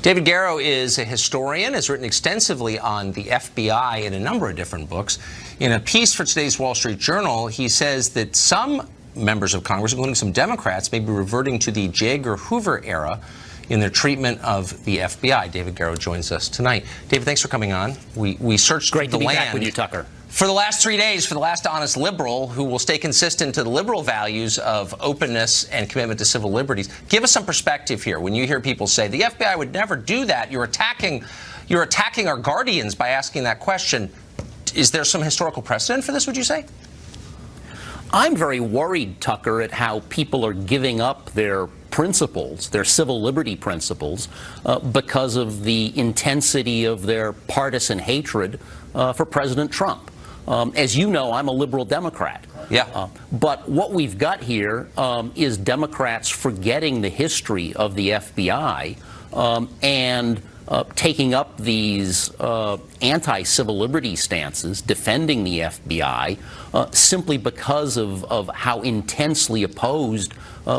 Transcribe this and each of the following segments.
David Garrow is a historian, has written extensively on the FBI in a number of different books. In a piece for today's Wall Street Journal, he says that some members of Congress, including some Democrats, may be reverting to the J. Edgar Hoover era in their treatment of the FBI. David Garrow joins us tonight. David, thanks for coming on. We searched Great the to be land back with you, Tucker. For the last 3 days, for the last honest liberal who will stay consistent to the liberal values of openness and commitment to civil liberties. Give us some perspective here. When you hear people say the FBI would never do that, you're attacking our guardians by asking that question. Is there some historical precedent for this, would you say? I'm very worried, Tucker, at how people are giving up their principles, their civil liberty principles, because of the intensity of their partisan hatred for President Trump. As you know, I'm a liberal Democrat. Yeah. But what we've got here is Democrats forgetting the history of the FBI and taking up these anti-civil liberty stances, defending the FBI, simply because of how intensely opposed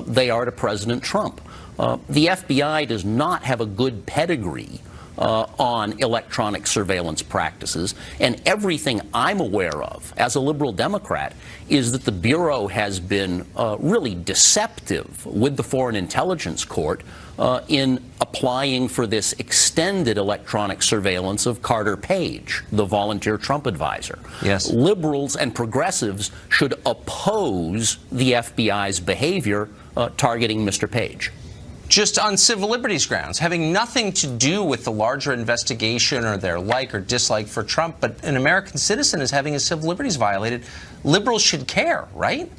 they are to President Trump. The FBI does not have a good pedigree on electronic surveillance practices, and everything I'm aware of as a liberal Democrat is that the Bureau has been really deceptive with the Foreign Intelligence Court in applying for this extended electronic surveillance of Carter Page, the volunteer Trump advisor. Yes. Liberals and progressives should oppose the FBI's behavior targeting Mr. Page. Just on civil liberties grounds, having nothing to do with the larger investigation or their like or dislike for Trump, but an American citizen is having his civil liberties violated, liberals should care, right?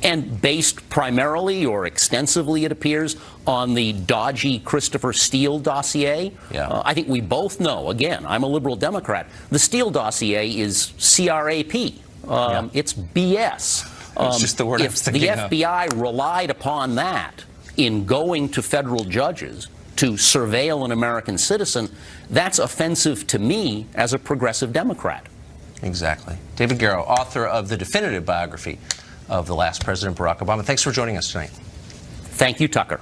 And based primarily or extensively, it appears, on the dodgy Christopher Steele dossier. Yeah. I think we both know, again, I'm a liberal Democrat, the Steele dossier is CRAP. Yeah. It's BS. It's just the word I was thinking If the FBI relied upon that in going to federal judges to surveil an American citizen, that's offensive to me as a progressive Democrat. Exactly. David Garrow, author of the definitive biography of the last President Barack Obama. Thanks for joining us tonight. Thank you, Tucker.